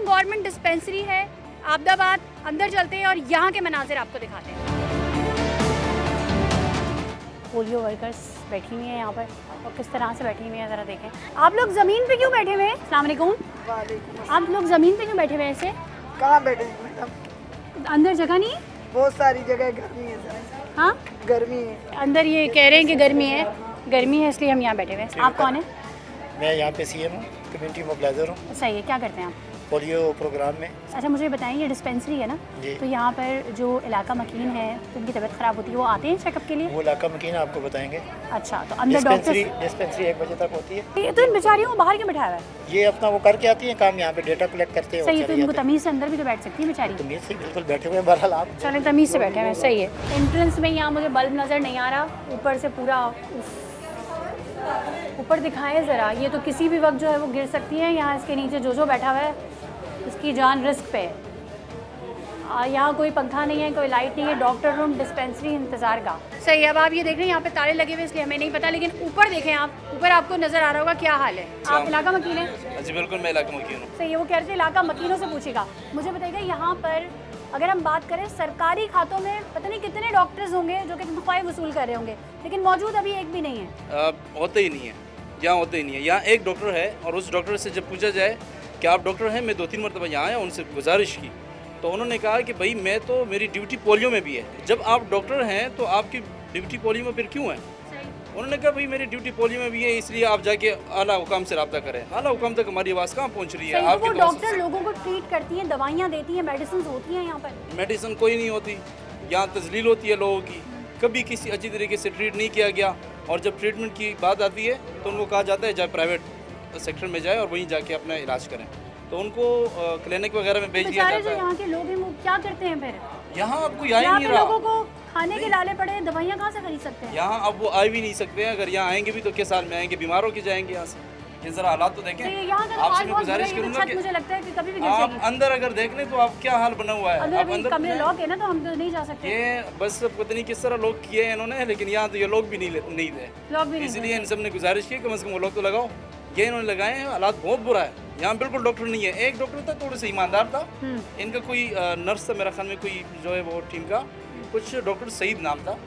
गवर्नमेंट डिस्पेंसरी है आबदाबाद। अंदर चलते हैं और यहाँ के मनाजिर आपको दिखाते हैं। पोलियो वर्कर्स बैठी हुई हैं यहाँ पर और किस तरह से बैठी हुई हैं ज़रा देखें। आप लोग ज़मीन पे क्यों बैठे हुए हैं? अस्सलाम वालेकुम। आप लोग ज़मीन पे क्यों बैठे हुए हैं? ऐसे कहाँ बैठे हैं मैडम? अंदर जगह नहीं है? बहुत सारी जगह गर्मी है। हाँ, गर्मी है अंदर। ये कह रहे हैं कि गर्मी है, गर्मी है इसलिए हम यहाँ बैठे हुए हैं। आप कौन है? मैं यहाँ पे सीएम हूँ, कम्युनिटी मोबिलाइजर हूँ। सही है। क्या करते हैं आप? पोलियो प्रोग्राम में। अच्छा, मुझे बताएं, ये डिस्पेंसरी है ना, तो यहाँ पर जो इलाका मकीन है उनकी तबीयत ख़राब होती है, वो आते हैं चेकअप के लिए? वो इलाका मकीन आपको बताएंगे। अच्छा, तो अंदर डॉक्टर? डिस्पेंसरी 1 बजे तक होती है। ये तो इन बेचारियों को बाहर क्यों बिठाया हुआ है? ये अपना वो करके आती है काम, यहाँ पे डेटा कलेक्ट करते हैं। सही है। तो इनको तमीज़ से अंदर भी तो बैठ सकती है बेचारी? तमीज़ से बिल्कुल बैठे हुए हैं। बहरहाल आप चलें, तमीज़ से बैठे हुए हैं। सही है। एंट्रेंस में यहाँ मुझे बल्ब नज़र नहीं आ रहा, ऊपर से पूरा ऊपर दिखाएं ज़रा। ये तो किसी भी वक्त जो है वो गिर सकती है। यहाँ इसके नीचे जो बैठा हुआ है उसकी जान रिस्क पे है। यहाँ कोई पंखा नहीं है, कोई लाइट नहीं है। डॉक्टर रूम, डिस्पेंसरी, इंतज़ार का। सही है। अब आप ये देख रहे हैं यहाँ पे ताले लगे हुए, इसलिए हमें नहीं पता, लेकिन ऊपर देखें आप, ऊपर आपको नज़र आ रहा होगा। क्या हाल है? आप इलाका मकीन है? जी बिल्कुल, मैं इलाका मकीन हूँ। सही है। वो कह रहे थे इलाका मकीनों से पूछेगा। मुझे बताइएगा, यहाँ पर अगर हम बात करें सरकारी खातों में पता नहीं कितने डॉक्टर्स होंगे जो कि तनख्वाहें वसूल कर रहे होंगे, लेकिन मौजूद अभी एक भी नहीं है। होते ही नहीं है, यहाँ होते ही नहीं है। यहाँ एक डॉक्टर है और उस डॉक्टर से जब पूछा जाए कि आप डॉक्टर हैं, मैं 2-3 मरतबा यहाँ आया, उनसे गुजारिश की तो उन्होंने कहा कि भाई मैं तो, मेरी ड्यूटी पोलियो में भी है। जब आप डॉक्टर हैं तो आपकी ड्यूटी पोलियो में फिर क्यों है? उन्होंने कहा भाई मेरी ड्यूटी पोलियो में भी है, इसलिए आप जाके आला हुकाम से रब्ता करें। आला हुकाम तक हमारी आवाज़ कहाँ पहुँच रही है? आपके डॉक्टर लोगों को ट्रीट करती हैं, दवाइयाँ देती हैं, मेडिसिन होती हैं यहाँ पर? मेडिसिन कोई नहीं होती, यहाँ तजलील होती है लोगों की। कभी किसी अच्छी तरीके से ट्रीट नहीं किया गया और जब ट्रीटमेंट की बात आती है तो उनको कहा जाता है जाए प्राइवेट सेक्टर में जाए और वहीं जाके अपना इलाज करें, तो उनको क्लिनिक वगैरह में भेज दिया जाता है। यहाँ के लोग हैं वो क्या करते हैं फिर? यहाँ अब कोई आ ही नहीं रहा। लोगों को खाने के लाले पड़े, दवाइयाँ कहाँ से खरीद सकते हैं? यहाँ अब वो आ भी नहीं सकते हैं। अगर यहाँ आएंगे भी तो किस साल में आएंगे? बीमार होकर जाएंगे यहाँ से। ये जरा हालात तो देखें। आपसे मैं गुजारिश करूँगा कि मुझे लगता है कि कभी भी आप अंदर अगर देख लें तो आप क्या हाल बना हुआ है। अंदर कमरे लॉक है ना, तो हम तो नहीं जा सकते। ये बस पता नहीं किस तरह लोग किए हैं इन्होंने, लेकिन यहाँ तो ये लोग भी नहीं थे, इसलिए इन सब ने गुजारिश की कम से कम वो लोग तो लगाओ। ये इन्होंने लगाए हैं। हालात बहुत बुरा है यहाँ, बिल्कुल डॉक्टर नहीं है। एक डॉक्टर था, थोड़े से ईमानदार था, इनका कोई नर्स था मेरा ख्याल में, कोई जो है वो टीम का कुछ डॉक्टर सईद नाम था,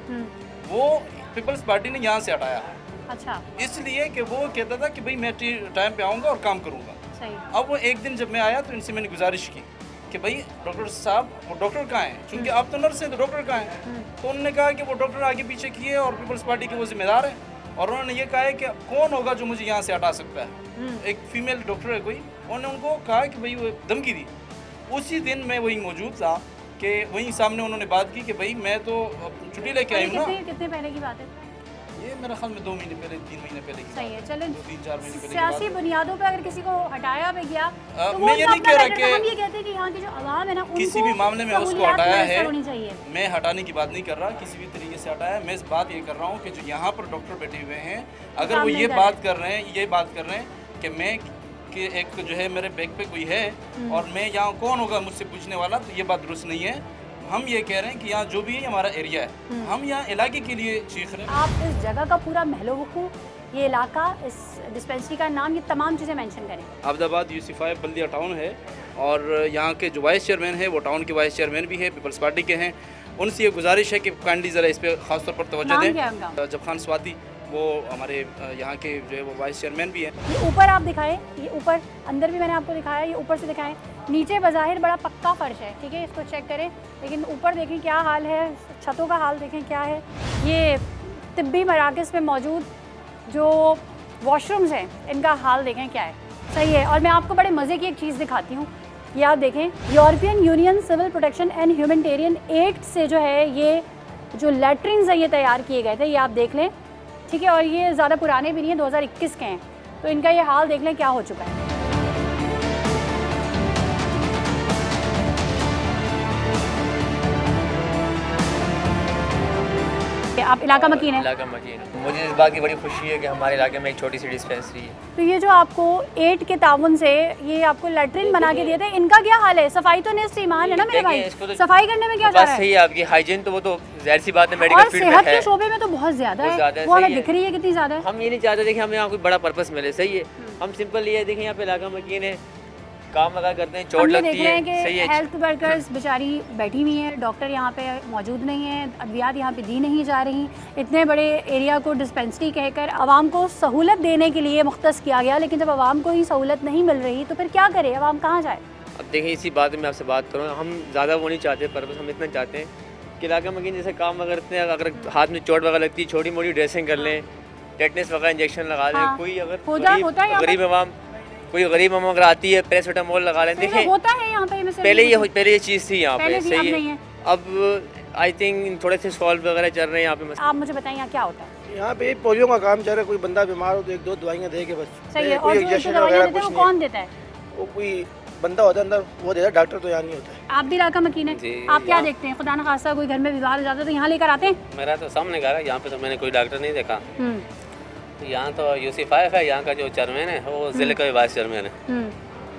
वो पीपल्स पार्टी ने यहाँ से हटाया। अच्छा। इसलिए कि वो कहता था कि भाई मैं टाइम पे आऊँगा और काम करूँगा। सही। अब वो एक दिन जब मैं आया तो इनसे मैंने गुजारिश की कि भाई डॉक्टर साहब वो डॉक्टर कहाँ हैं, क्योंकि आप तो नर्स हैं तो डॉक्टर कहाँ हैं? तो उन्होंने कहा कि वो डॉक्टर आगे पीछे किए और पीपल्स पार्टी के वो जिम्मेदार हैं, और उन्होंने ये कहा है कि कौन होगा जो मुझे यहाँ से हटा सकता है। एक फीमेल डॉक्टर है कोई, उन्होंने उनको कहा कि भाई वो धमकी दी। उसी दिन मैं वहीं मौजूद था कि वहीं सामने उन्होंने बात की कि भाई मैं तो छुट्टी लेके आई हूँ ना। कितने पहले की बात है? ये मेरा ख्याल में 2 महीने पहले, 3 महीने पहले की। सही है। चलो 3-4 महीने पहले। सियासी बुनियादों पे अगर किसी को हटाया भी गया तो मैं ये नहीं कह रहा कि हम ये कहते हैं कि यहाँ की जो आवाम है ना, किसी भी मामले में उसको हटाया है, होनी चाहिए। मैं हटाने की बात नहीं कर रहा, किसी भी तरीके से हटाया है। मैं इस बात ये कर रहा हूँ कि जो यहाँ पर डॉक्टर बैठे हुए हैं, अगर वो ये बात कर रहे हैं कि मैं कि एक जो है मेरे बैग पे कोई है और मैं यहाँ कौन होगा मुझसे पूछने वाला, तो ये बात दुरुस्त नहीं है। हम ये कह रहे हैं कि यहाँ जो भी है हमारा एरिया है, हम यहाँ इलाके के लिए चीख रहे हैं। आप इस जगह का पूरा महलो-वकू, ये इलाका, इस डिस्पेंसरी का नाम, ये तमाम चीज़ें मेंशन करें। अब्दाबाद यूसुफाई बल्दिया टाउन है और यहाँ के जो वाइस चेयरमैन है वो टाउन के वाइस चेयरमैन भी है, पीपल्स पार्टी के हैं। उनसे ये गुजारिश है कि काइंडली ज़रा इस पर ख़ास तौर पर तवज्जो दें। जब खान स्वाति वो हमारे यहाँ के जो है वो वाइस चेयरमैन भी हैं। ये ऊपर आप दिखाएं, ये ऊपर अंदर भी मैंने आपको दिखाया, ये ऊपर से दिखाएं। नीचे बज़ाहिर बड़ा पक्का फर्श है, ठीक है, इसको चेक करें, लेकिन ऊपर देखें क्या हाल है, छतों का हाल देखें क्या है। ये तिब्बी मराकज़ में मौजूद जो वॉशरूम्स हैं, इनका हाल देखें क्या है। सही है। और मैं आपको बड़े मज़े की एक चीज़ दिखाती हूँ, ये आप देखें, European Union civil protection and humanitarian act से जो है ये जो लैट्रिन्स हैं ये तैयार किए गए थे, ये आप देख लें, ठीक है। और ये ज़्यादा पुराने भी नहीं हैं, 2021 के हैं, तो इनका ये हाल देख लें क्या हो चुका है। आप इलाका मकीन है? इलाका मकीन है। मुझे इस बात की बड़ी खुशी है कि हमारे इलाके में एक छोटी सी डिस्पेंसरी है। तो ये जो आपको एड के ताउन से ये आपको लैट्रिन बना के दिए थे, इनका क्या हाल है? सफाई तो निस्फ ईमान है ना मेरे भाई, तो सफाई करने में क्या जा रहा है? सही है आपकी हाइजीन, तो वो तो जाहिर सी बात है मेडिकल फील्ड में है। सेहत के शोबे में तो बहुत ज्यादा है, वो हमें दिख रही है कितनी ज्यादा है। हम ये नहीं चाहते देखिए हमें यहाँ कोई बड़ा पर्पस मिले, सही है। हम सिंपल ये देखिए यहाँ पे इलाका मकीन है, काम लगा करते हैं, चोट लगती है, सही है। हेल्थ वर्कर्स बेचारी बैठी हुई हैं, डॉक्टर यहाँ पे मौजूद नहीं है, अद्वियात यहाँ पे दी नहीं जा रही। इतने बड़े एरिया को डिस्पेंसरी कहकर आवाम को सहूलत देने के लिए मुख्तस किया गया, लेकिन जब आवाम को ही सहूलत नहीं मिल रही तो फिर क्या करे, आवाम कहाँ जाए? अब देखिए इसी बात में आपसे बात करूँ, हम ज़्यादा वो नहीं चाहते पर्पस, हम इतना चाहते हैं कि इलाका मकीन जैसे काम अगर इतने अगर हाथ में चोट वगैरह लगती है, छोटी मोटी ड्रेसिंग कर लें, टेटनेस वगैरह इंजेक्शन लगा दें। कोई अगर गरीब आवाम कोई गरीब आवाम अगर आती है पैरासीटामोल लगा लें। देखिए होता है यहाँ पे, पहले ये चीज़ थी यहाँ पे, सही है। अब आई थिंक थोड़े से सॉल्व वगैरह चल रहे हैं यहाँ पे। आप मुझे बताएं यहाँ क्या होता है? यहाँ पे पोलियो का काम चल रहा है, कोई बंदा बीमार हो तो एक दो दवाइयाँ दे के बस। सही है। और जो दवाइयाँ देते हैं वो कौन देता है? वो कोई बंदा होता है अंदर, वो देता है, डॉक्टर तो यहाँ नहीं होता है। आप भी इलाका मकीन है, आप क्या देखते हैं? खुदा न खास्ता कोई घर में बीमार हो जाता है तो यहाँ लेकर आते हैं? मेरा तो सामने घर है, यहाँ पे तो मैंने कोई डॉक्टर नहीं देखा। यहाँ तो यूसुफाई है, यहाँ का जो चेयरमैन है वो जिले का वाइस चेयरमैन है,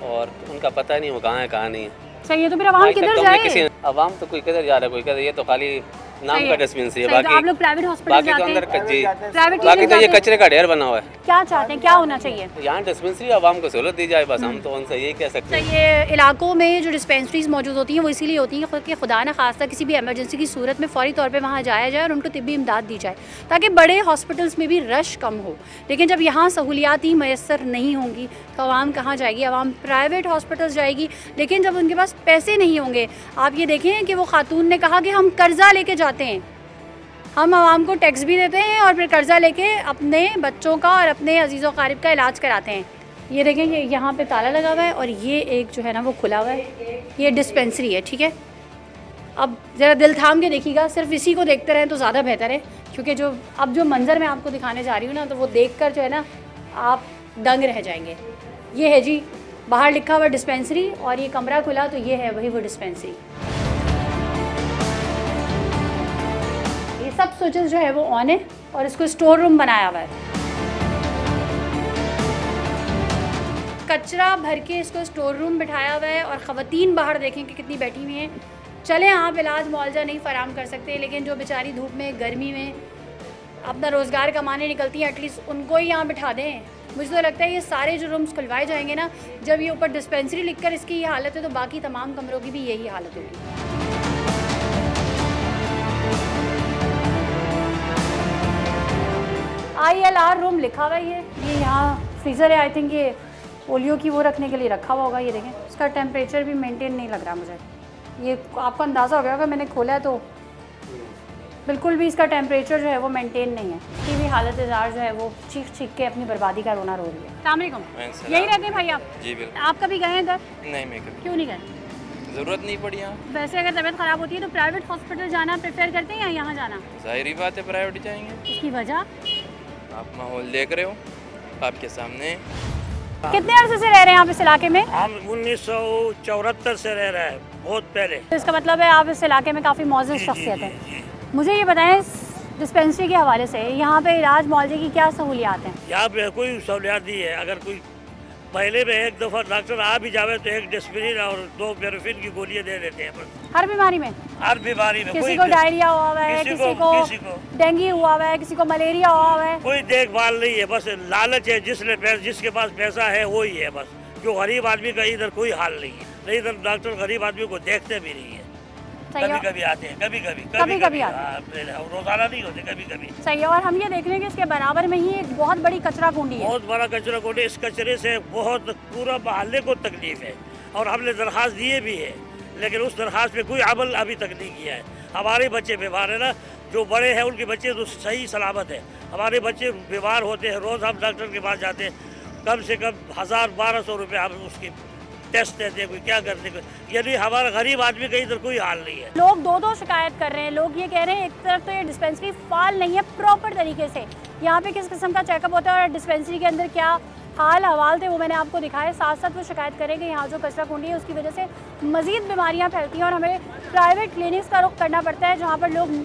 और उनका पता नहीं वो कहाँ है कहाँ नहीं है। सही है। तो फिर आवाम किधर जाए? आवाम तो कोई किधर जा रहा है, कोई किधर, ये तो खाली नाम का डिस्पेंसरी है। बाकी आप लोग प्राइवेट हॉस्पिटल जाते हैं? बाकी तो ये कचरे का ढेर बना हुआ है। क्या चाहते हैं, क्या होना चाहिए? यहाँ डिस्पेंसरी आवाम को सहूलत दी जाए, बस हम तो उनसे यही कह सकते हैं। ये इलाकों में जो डिस्पेंसरीज मौजूद होती हैं वो इसीलिए होती हैं कि खुदा न खास्ता किसी भी एमरजेंसी की सूरत में फ़ौरी तौर पे वहाँ जाया जाए और उनको तिब्बी इमदाद दी जाए, ताकि बड़े हॉस्पिटल्स में भी रश कम हो। लेकिन जब यहाँ सहूलियात ही मैसर नहीं होंगी तो आवाम कहाँ जाएगी? आवाम प्राइवेट हॉस्पिटल्स जाएगी। लेकिन जब उनके पास पैसे नहीं होंगे, आप ये देखें कि वो खातून ने कहा कि हम कर्जा लेके जाते हैं, हम आवाम को टैक्स भी देते हैं और फिर कर्जा लेके अपने बच्चों का और अपने अजीज़ व क़ारिब का इलाज कराते हैं। ये देखें, ये यहाँ पे ताला लगा हुआ है और ये एक जो है ना वो खुला हुआ है, ये डिस्पेंसरी है, ठीक है। अब ज़रा दिल थाम के देखिएगा, सिर्फ इसी को देखते रहें तो ज़्यादा बेहतर है, क्योंकि जो अब जो मंज़र मैं आपको दिखाने जा रही हूँ ना, तो वो देख कर जो है ना आप दंग रह जाएंगे। ये है जी, बाहर लिखा हुआ डिस्पेंसरी और ये कमरा खुला, तो ये है वही वो डिस्पेंसरी। सब स्विचेस जो है वो ऑन है और इसको स्टोर रूम बनाया हुआ है। कचरा भर के इसको स्टोर रूम बिठाया हुआ है और ख़वातीन बाहर देखें कि कितनी बैठी हुई हैं। चलें, आप इलाज मुआवजा नहीं फराम कर सकते, लेकिन जो बेचारी धूप में गर्मी में अपना रोज़गार कमाने निकलती हैं, एटलीस्ट उनको ही यहाँ बिठा दें। मुझे तो लगता है ये सारे जो रूम्स खुलवाए जाएंगे ना, जब ये ऊपर डिस्पेंसरी लिखकर इसकी ये हालत है तो बाकी तमाम कमरों की भी यही हालत होगी। ILR रूम लिखा हुआ है, ये यहाँ फ्रीज़र है, आई थिंक ये पोलियो की वो रखने के लिए रखा हुआ होगा। ये देखें, इसका टेम्परेचर भी मेंटेन नहीं लग रहा मुझे। ये आपको अंदाज़ा हो गया होगा, मैंने खोला है तो बिल्कुल भी इसका टेम्परेचर जो है वो मेंटेन नहीं है। इसकी भी हालत इज़ार जो है वो चीख चीख के अपनी बर्बादी का रोना रो रही है। अस्सलाम वालेकुम, यही रहते हैं भाई आप? जी बिल्कुल। आप कभी गए हैं इधर? नहीं, मैं कभी। क्यों नहीं गए? ज़रूरत नहीं पड़ी यहाँ। वैसे अगर तबीयत ख़राब होती है तो प्राइवेट हॉस्पिटल जाना प्रेफर करते हैं या यहाँ जाना? ज़ाहिरी बात है प्राइवेट जाएंगे। इसकी वजह? आप माहौल देख रहे हो, आपके सामने। कितने अर्से से रह रहे हैं आप इस इलाके में? हम 1974 से रह रहे हैं, बहुत पहले। तो इसका मतलब है आप इस इलाके में काफ़ी मौजूद शख्सियत है। मुझे ये बताएं, डिस्पेंसरी के हवाले से यहाँ पे इलाज मुआवजे की क्या सहूलियात हैं? यहाँ पे कोई सहूलियात नहीं है। अगर कोई पहले में एक दफ़ा डॉक्टर आ भी जावे तो एक डिस्प्रिन और 2 पेरोफिन की गोलियां दे देते हैं बस। हर बीमारी में? हर बीमारी में। किसी को डायरिया हुआ है, किसी को डेंगू हुआ है, किसी को मलेरिया हुआ है, कोई देखभाल नहीं है, बस लालच है। जिसके पास पैसा है वो ही है बस। जो गरीब आदमी का इधर कोई हाल नहीं है, नहीं इधर डॉक्टर गरीब आदमी को देखते भी नहीं है। कभी कभी आते हैं, कभी कभी आते हैं, रोजाना नहीं होते, कभी कभी। सही है। और हम ये देख रहे हैं कि इसके बराबर में ही एक बहुत बड़ी कचरा कुंडी है। बहुत बड़ा कचरा कुंडी। इस कचरे से बहुत पूरा मोहल्ले को तकलीफ है और हमने दरखास्त दिए भी है, लेकिन उस दरखास्त पे कोई अमल अभी तक नहीं किया है। हमारे बच्चे बीमार है ना, जो बड़े हैं उनके बच्चे तो सही सलामत है, हमारे बच्चे बीमार होते हैं। रोज़ हम डॉक्टर के पास जाते हैं, कम से कम 1000-1200 रुपये हम उसकी टेस्ट देते हैं, कोई क्या करते हैं। यानी हमारा गरीब आदमी का इधर कोई हाल नहीं है। लोग दो शिकायत कर रहे हैं। लोग ये कह रहे हैं एक तरफ तो ये डिस्पेंसरी फाल नहीं है प्रॉपर तरीके से, यहाँ पे किस किस्म का चेकअप होता है और डिस्पेंसरी के अंदर क्या हाल हवाल थे वो मैंने आपको दिखाया। साथ साथ वो शिकायत करेंगे यहाँ जो कचरा कुंडी है उसकी वजह से मज़ीद बीमारियाँ फैलती हैं और हमें प्राइवेट क्लिनिक्स का रुख करना पड़ता है, जहाँ पर लोग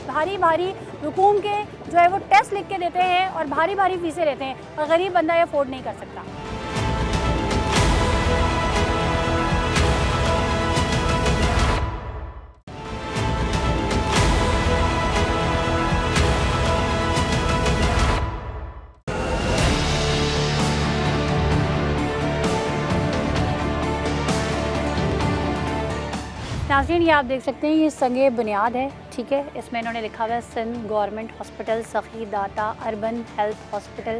भारी रकूम के जो है वो टेस्ट लिख के देते हैं और भारी फीसें लेते हैं और गरीब बंदा ये अफोर्ड नहीं कर सकता। नाज़रीन, ये आप देख सकते हैं ये संगे बुनियाद है, ठीक है। इसमें इन्होंने लिखा हुआ है सिंध गवर्नमेंट हॉस्पिटल, सखी दाता अर्बन हेल्थ हॉस्पिटल,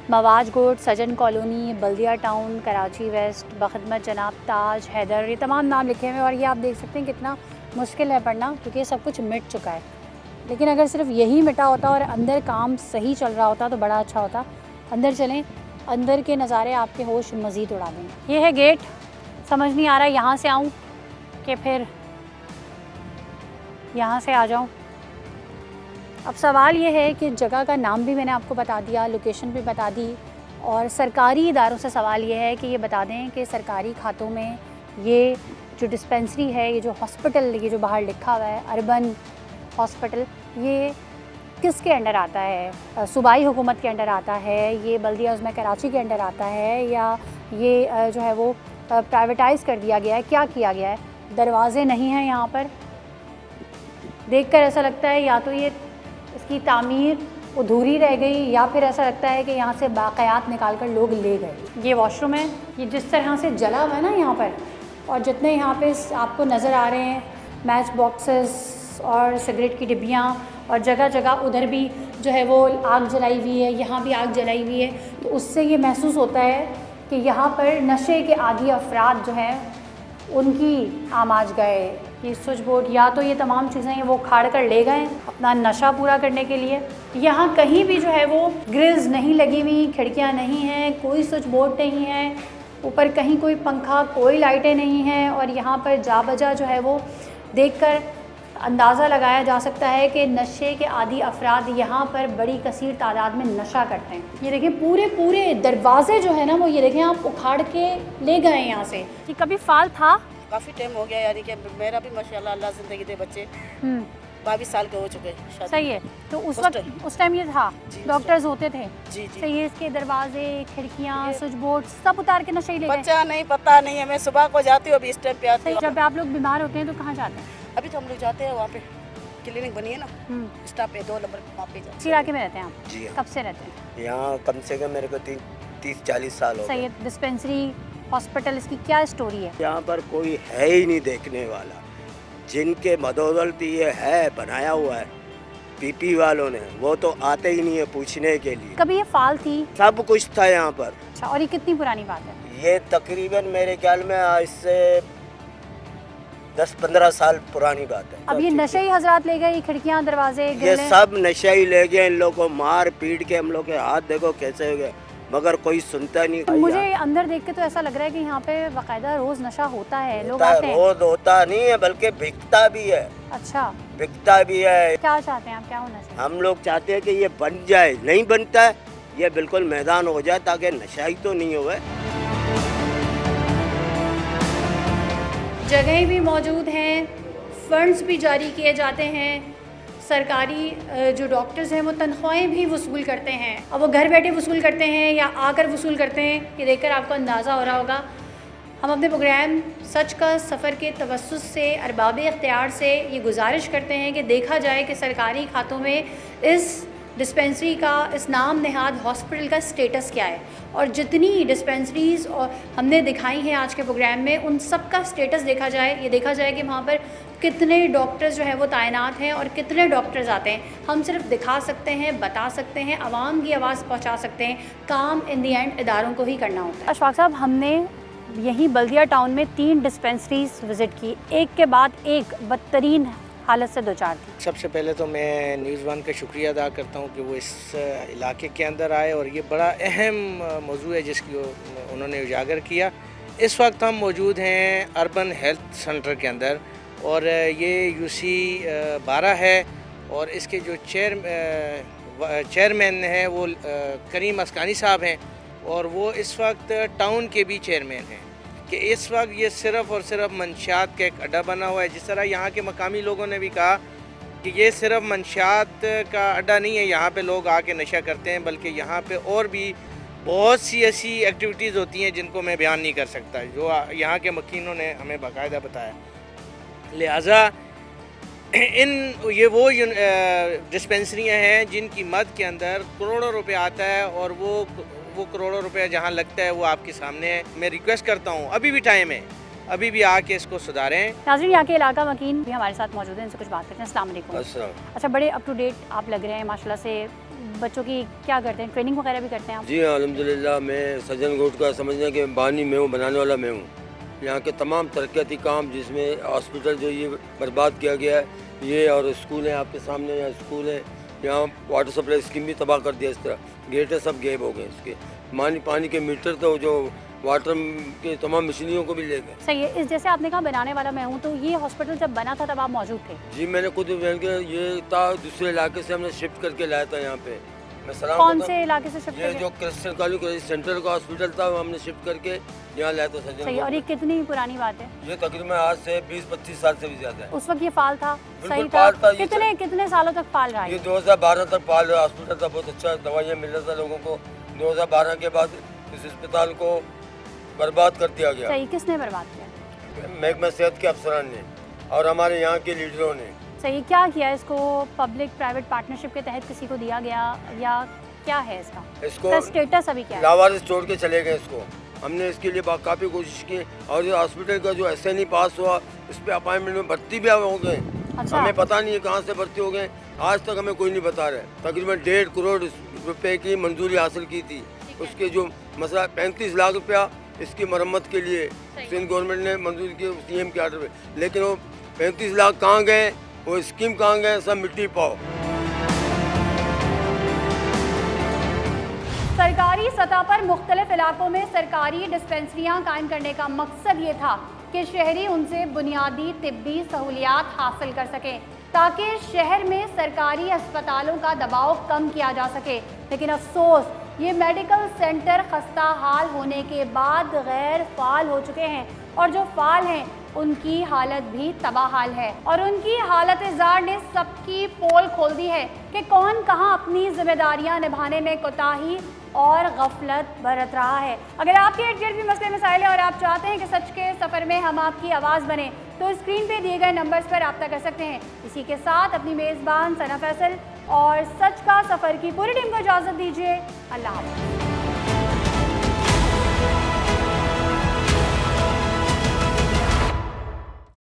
मवाज गोड, सजन कॉलोनी, बल्दिया टाउन, कराची वेस्ट, बखदमत जनाब ताज, हैदर, ये तमाम नाम लिखे हुए हैं। और ये आप देख सकते हैं कितना मुश्किल है पढ़ना, क्योंकि ये सब कुछ मिट चुका है। लेकिन अगर सिर्फ यही मिटा होता और अंदर काम सही चल रहा होता तो बड़ा अच्छा होता। अंदर चलें, अंदर के नज़ारे आपके होश मज़ीद उड़ा देंगे। ये है गेट, समझ नहीं आ रहा है यहाँ से आऊँ कि फिर यहाँ से आ जाऊँ। अब सवाल ये है कि जगह का नाम भी मैंने आपको बता दिया, लोकेशन भी बता दी, और सरकारी इदारों से सवाल ये है कि ये बता दें कि सरकारी खातों में ये जो डिस्पेंसरी है, ये जो हॉस्पिटल, ये जो बाहर लिखा हुआ है अर्बन हॉस्पिटल, ये किसके अंडर आता है? सूबाई हुकूमत के अंडर आता है, ये बल्दिया उज़्मा कराची के अंडर आता है, या ये जो है वो प्राइवेटाइज़ कर दिया गया है? क्या किया गया है? दरवाज़े नहीं हैं यहाँ पर, देखकर ऐसा लगता है या तो ये इसकी तामीर अधूरी रह गई या फिर ऐसा लगता है कि यहाँ से बाक़यात निकाल कर लोग ले गए। ये वॉशरूम है, ये जिस तरह से जला हुआ है ना यहाँ पर, और जितने यहाँ पे आपको नज़र आ रहे हैं मैच बॉक्सेस और सिगरेट की डिब्बियाँ, और जगह जगह उधर भी जो है वो आग जलाई हुई है, यहाँ भी आग जलाई हुई है, तो उससे ये महसूस होता है कि यहाँ पर नशे के आदी अफराद जो हैं उनकी आमाज गए। ये स्विच बोर्ड या तो ये तमाम चीज़ें हैं वो खाड़ कर ले गए अपना नशा पूरा करने के लिए। यहाँ कहीं भी जो है वो ग्रिल्स नहीं लगी हुई, खिड़कियाँ नहीं हैं, कोई स्विच बोर्ड नहीं है, ऊपर कहीं कोई पंखा, कोई लाइटें नहीं हैं, और यहाँ पर जा बजा जो है वो देखकर अंदाज़ा लगाया जा सकता है कि नशे के आदी अफराद यहाँ पर बड़ी कसीर तादाद में नशा करते हैं। ये देखें पूरे दरवाजे जो है ना वो ये देखें आप उखाड़ के ले गए यहाँ से। ये कभी फाल था? काफ़ी टाइम हो गया, यानी कि मेरा भी माशाल्लाह अल्लाह ज़िंदगी दे बच्चे 22 साल के हो चुके हैं। सही है। तो उस टाइम ये था, डॉक्टर्स होते थे। जी। सही है। इसके दरवाजे, खिड़कियाँ, स्विच बोर्ड सब उतार के नशे ले गए। बच्चा नहीं, पता नहीं है। मैं सुबह को जाती हूँ, अभी इस टाइम पे आती हूँ। जब आप लोग बीमार होते हैं तो कहाँ जाते हैं? अभी तो हम लोग जाते हैं वहाँ पे क्लिनिक बनी है ना, स्टाफ पे 2 नंबर वहाँ पे जाते हैं। इलाके में रहते हैं आप? जी। कब से रहते हैं यहाँ? कम से कम मेरे को 30-40 साल हो गए। सही है। डिस्पेंसरी हॉस्पिटल, इसकी क्या स्टोरी है? यहाँ पर कोई है ही नहीं देखने वाला। जिनके बदौलत ये है बनाया हुआ है पीपी वालों ने, वो तो आते ही नहीं है पूछने के लिए। कभी ये फाल थी? सब कुछ था यहाँ पर। अच्छा, और ये कितनी पुरानी बात है? ये तकरीबन मेरे ख्याल में आज से 10-15 साल पुरानी बात है। अब ये नशे ही हजरात ले गए, खिड़कियाँ, दरवाजे, ये सब नशे ही ले गए। इन लोगों को मार पीट के हम लोग के हाथ देखो कैसे हो गए, मगर कोई सुनता नहीं। मुझे अंदर देख के तो ऐसा लग रहा है कि यहाँ पे बाकायदा रोज नशा होता है, लोग आते हैं। रोज होता नहीं है, बल्कि बिकता भी है। अच्छा, बिकता भी है। क्या चाहते हैं आप, क्या होना चाहिए? हम लोग चाहते हैं कि ये बन जाए, नहीं बनता है, ये बिल्कुल मैदान हो जाए ताकि नशा ही तो नहीं हुए। जगहें भी मौजूद हैं, फंड्स भी जारी किए जाते हैं, सरकारी जो डॉक्टर्स हैं वो तनख्वाहें भी वसूल करते हैं। अब वो घर बैठे वसूल करते हैं या आकर वसूल करते हैं, ये देखकर आपको अंदाज़ा हो रहा होगा। हम अपने प्रोग्राम सच का सफ़र के तवस्सुस से अरबाब इख्तियार से ये गुजारिश करते हैं कि देखा जाए कि सरकारी खातों में इस डिस्पेंसरी का, इस नाम नहाद हॉस्पिटल का स्टेटस क्या है, और जितनी डिस्पेंसरीज़ और हमने दिखाई हैं आज के प्रोग्राम में उन सब का स्टेटस देखा जाए। ये देखा जाए कि वहाँ पर कितने डॉक्टर्स जो हैं वो तैनात हैं और कितने डॉक्टर्स आते हैं। हम सिर्फ दिखा सकते हैं, बता सकते हैं, आवाम की आवाज़ पहुँचा सकते हैं। काम इन दी एंड इदारों को ही करना होता है। अशफाक साहब, हमने यहीं बल्दिया टाउन में 3 डिस्पेंसरीज विज़िट की, एक के बाद एक बदतरीन हालत से दो चार थी। सबसे पहले तो मैं न्यूज़ वन का शुक्रिया अदा करता हूँ कि वो इस इलाके के अंदर आए और ये बड़ा अहम मौजू है जिसकी उन्होंने उजागर किया। इस वक्त हम मौजूद हैं अर्बन हेल्थ सेंटर के अंदर और ये UC 12 है और इसके जो चेयरमैन हैं वो करीम अस्कानी साहब हैं और वो इस वक्त टाउन के भी चेयरमैन हैं कि इस वक्त ये सिर्फ़ और सिर्फ मंशियात का एक अड्डा बना हुआ है। जिस तरह यहाँ के मकामी लोगों ने भी कहा कि ये सिर्फ मंशियात का अड्डा नहीं है, यहाँ पे लोग आके नशा करते हैं, बल्कि यहाँ पे और भी बहुत सी ऐसी एक्टिविटीज़ होती हैं जिनको मैं बयान नहीं कर सकता, जो यहाँ के मकीनों ने हमें बाकायदा बताया। लिहाजा ये वो डिस्पेंसरियाँ हैं जिनकी मद के अंदर करोड़ों रुपए आता है और वो करोड़ों रुपए जहाँ लगता है वो आपके सामने है। मैं रिक्वेस्ट करता हूँ, अभी भी टाइम है, अभी भी आके इसको सुधारें। नाज़रीन, यहाँ के इलाका वकील भी हमारे साथ मौजूद हैं, इनसे कुछ बात करते हैं। अस्सलाम वालेकुम। अच्छा, बड़े अप टू डेट आप लग रहे हैं माशाल्लाह से। बच्चों की क्या करते हैं, ट्रेनिंग वगैरह भी करते हैं आप? जी हाँ, अल्हम्दुलिल्लाह। मैं सज्जन गोट का समझना कि बानी मैं हूँ, बनाने वाला मैं हूँ। यहाँ के तमाम तरक्याती काम जिसमें हॉस्पिटल जो ये बर्बाद किया गया है, ये और स्कूल हैं आपके सामने, यहाँ स्कूल है, यहाँ वाटर सप्लाई स्कीम भी तबाह कर दिया। इस तरह गेट है, सब गैब हो गए। इसके पानी के मीटर तो जो वाटर के तमाम मशीनियों को भी ले गए। सही है। इस जैसे आपने कहा बनाने वाला मैं हूँ, तो ये हॉस्पिटल जब बना था तब आप मौजूद थे? जी, मैंने खुद ये था, दूसरे इलाके से हमने शिफ्ट करके लाया था यहाँ पे। मैं सलाम कौन से इलाके से शिफ्ट? ये जो क्रिश्चियन कॉलोनी सेंट्रल का हॉस्पिटल था वो हमने शिफ्ट करके यहाँ लाया था सज्जन। सही। और ये कितनी पुरानी बात है? ये तकरीबन आज से 20-25 साल से भी ज्यादा है। उस वक्त ये फाल था? सही था। कितने सालों तक फाल रहा है? ये 2012 तक फाल रहा। हॉस्पिटल था, बहुत अच्छा दवाइयाँ मिल रहा था लोगों को। 2012 के बाद इस अस्पताल को बर्बाद कर दिया गया। सही। किसने बर्बाद किया? महकमा सेहत के अफसरान ने और हमारे यहाँ के लीडरों ने। सही। क्या किया इसको? पब्लिक प्राइवेट पार्टनरशिप के तहत किसी को दिया गया या क्या है इसका स्टेटस अभी क्या है? लावारिस छोड़ के चले गए इसको। हमने इसके लिए काफ़ी कोशिश की और ये हॉस्पिटल का जो SNE पास हुआ, इस पर अपॉइंटमेंट में भर्ती भी हो गए। अच्छा। हमें पता नहीं है कहाँ से भर्ती हो गए, आज तक हमें कोई नहीं बता रहा। तकरीबन 1.5 करोड़ रुपए की मंजूरी हासिल की थी। उसके जो मसला 35 लाख रुपया इसकी मरम्मत के लिए सिंध गवर्नमेंट ने मंजूर किया CM के आर्डर पे, लेकिन वो 35 लाख कहाँ गए, वो स्कीम कहाँ गए, सब मिट्टी पाओ। सरकारी सतह पर मुख्तलिफ इलाकों में सरकारी डिस्पेंसरियाँ कायम करने का मकसद ये था कि शहरी उनसे बुनियादी तिब्बी सहूलियात हासिल कर सकें ताकि शहर में सरकारी अस्पतालों का दबाव कम किया जा सके। लेकिन अफसोस, ये मेडिकल सेंटर खस्ता हाल होने के बाद गैर फाल हो चुके हैं और जो फाल हैं उनकी हालत भी तबाहाल है और उनकी हालत ज़ार ने सबकी पोल खोल दी है कि कौन कहां अपनी जिम्मेदारियां निभाने में कोताही और गफलत बरत रहा है। अगर आपके इर्द गिर्द भी मसले मसाइल है और आप चाहते हैं कि सच के सफ़र में हम आपकी आवाज़ बने, तो स्क्रीन पे दिए गए नंबर्स पर रब्ता कर सकते हैं। इसी के साथ अपनी मेज़बान सना फैसल और सच का सफ़र की पूरी टीम को इजाज़त दीजिए। अल्लाह हाफ़िज़।